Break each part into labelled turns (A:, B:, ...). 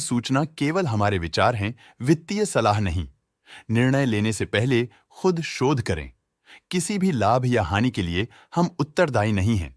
A: सूचना केवल हमारे विचार हैं, वित्तीय सलाह नहीं। निर्णय लेने से पहले खुद शोध करें। किसी भी लाभ या हानि के लिए हम उत्तरदायी नहीं हैं।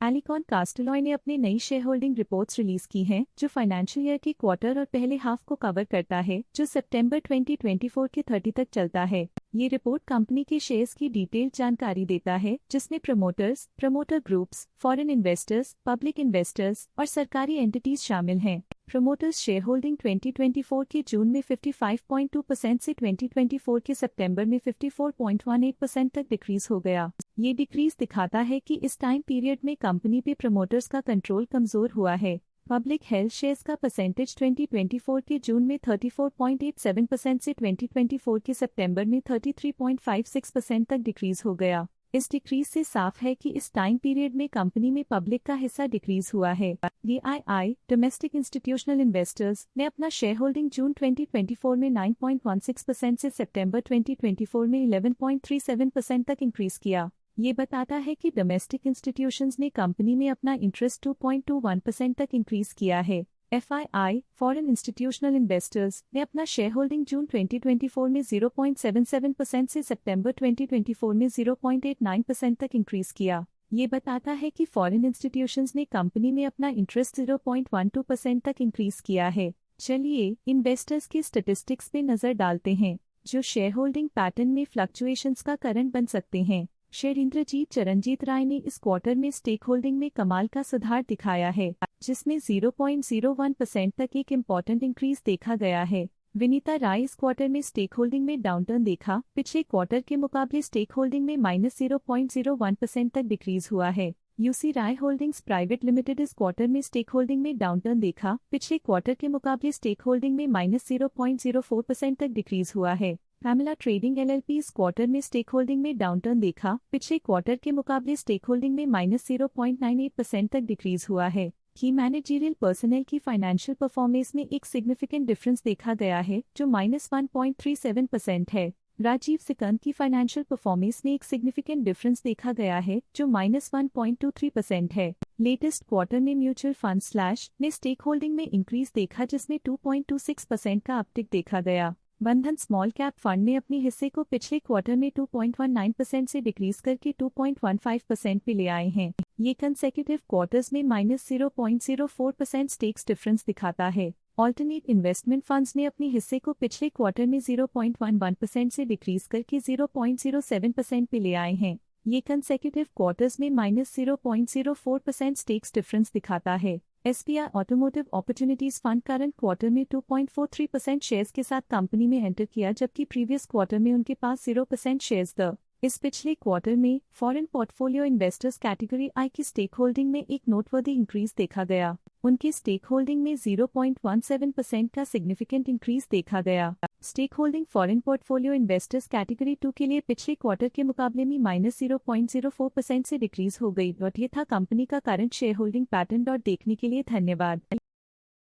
B: एलिकॉन कास्टलॉय ने अपनी नई शेयर होल्डिंग रिपोर्ट्स रिलीज की हैं, जो फाइनेंशियल ईयर के क्वार्टर और पहले हाफ को कवर करता है, जो सितंबर 2024 के 30 तक चलता है। ये रिपोर्ट कंपनी के शेयर्स की डिटेल्ड जानकारी देता है, जिसमें promoters, promoter groups, foreign investors, public investors और सरकारी एंटिटीज शामिल हैं। प्रमोटर्स शेयर होल्डिंग 2024 के जून में 55.2% से 2024 के सितंबर में 54.18% तक डिक्रीज हो गया। ये डिक्रीज दिखाता है कि इस टाइम पीरियड में कंपनी पे प्रमोटर्स का कंट्रोल कमजोर हुआ है। पब्लिक हेल्थ शेयर्स का परसेंटेज 2024 के जून में 34.87% से 2024 के सितंबर में 33.56% तक डिक्रीज हो गया। इस डिक्रीज से साफ है कि इस टाइम पीरियड में कंपनी में पब्लिक का हिस्सा डिक्रीज हुआ है। DII डोमेस्टिक इंस्टीट्यूशनल इन्वेस्टर्स ने अपना शेयर होल्डिंग जून 2024 में 9.16% से सितंबर 2024 में 11.37% तक इंक्रीज किया। ये बताता है कि डोमेस्टिक इंस्टीट्यूशंस ने कंपनी में अपना इंटरेस्ट 2.21% तक इंक्रीज किया है। FII फॉरेन इंस्टीट्यूशनल इन्वेस्टर्स ने अपना शेयर होल्डिंग जून 2024 में 0.77% से सितंबर 2024 में 0.89% तक इंक्रीज किया। ये बताता है कि फॉरेन इंस्टीट्यूशंस ने कंपनी में अपना इंटरेस्ट 0.12% तक इंक्रीज किया है। चलिए इन्वेस्टर्स के स्टैटिस्टिक्स पे नजर डालते हैं, जो शेयर होल्डिंग पैटर्न में फ्लक्चुएशंस का कारण बन सकते हैं। शेयर इंद्रजीत चरणजीत राय ने इस क्वार्टर में स्टेक होल्डिंग में कमाल का सुधार दिखाया है, जिसमें 0.01% तक एक इम्पॉर्टेंट इंक्रीज देखा गया है। विनीता राय इस क्वार्टर में स्टेक होल्डिंग में डाउनटर्न देखा। पिछले क्वार्टर के मुकाबले स्टेक होल्डिंग में -0.01% तक डिक्रीज हुआ है। यूसी राय होल्डिंग्स प्राइवेट लिमिटेड इस क्वार्टर में स्टेक होल्डिंग में डाउनटर्न देखा। पिछले क्वार्टर के मुकाबले स्टेक होल्डिंग में -0.04% तक डिक्रीज हुआ है। पैमेला ट्रेडिंग LLP इस क्वार्टर में स्टेक होल्डिंग में डाउनटर्न देखा। पिछले क्वार्टर के मुकाबले स्टेक होल्डिंग में -0.98% तक डिक्रीज हुआ है। की मैनेजरियल पर्सनल की फाइनेंशियल परफॉर्मेंस में एक सिग्निफिकेंट डिफरेंस देखा गया है, जो -1.37% है। राजीव सिकंद की फाइनेंशियल परफॉर्मेंस में एक सिग्निफिकेंट डिफरेंस देखा गया है, जो -1.23% है। लेटेस्ट क्वार्टर में म्यूचुअल फंड स्लैश ने स्टेक होल्डिंग में इंक्रीज देखा, जिसमें 2.26% का अपटिक देखा गया। बंधन स्मॉल कैप फंड ने अपने हिस्से को पिछले क्वार्टर में 2.19% से डिक्रीज करके 2.15% पे ले आए हैं। ये कंसेक्यूटिव क्वार्टर्स में -0.04% स्टेक्स डिफरेंस दिखाता है। ऑल्टरनेट इन्वेस्टमेंट फंड्स ने अपने हिस्से को पिछले क्वार्टर में 0.11% से डिक्रीज करके 0.07% पे ले आए हैं। ये कंसेक्यूटिव क्वार्टर्स में -0.04% स्टेक्स डिफरेंस दिखाता है। SBI automotive opportunities fund current quarter में 2.43% शेयर्स के साथ कंपनी में एंटर किया, जबकि प्रीवियस क्वार्टर में उनके पास 0% शेयर्स थे। इस पिछले क्वार्टर में foreign portfolio investors category I की स्टेक होल्डिंग में एक नोटवर्दी इंक्रीज देखा गया। उनकी स्टेक होल्डिंग में 0.17% का सिग्निफिकेंट इंक्रीज देखा गया। Stake holding foreign portfolio investors category 2 के लिए पिछले क्वार्टर के मुकाबले में -0.04% से डिक्रीज हो गई। ये था कंपनी का करंट शेयर होल्डिंग पैटर्न। देखने के लिए धन्यवाद।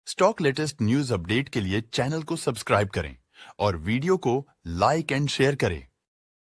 A: स्टॉक लेटेस्ट न्यूज अपडेट के लिए चैनल को सब्सक्राइब करें और वीडियो को लाइक एंड शेयर करें।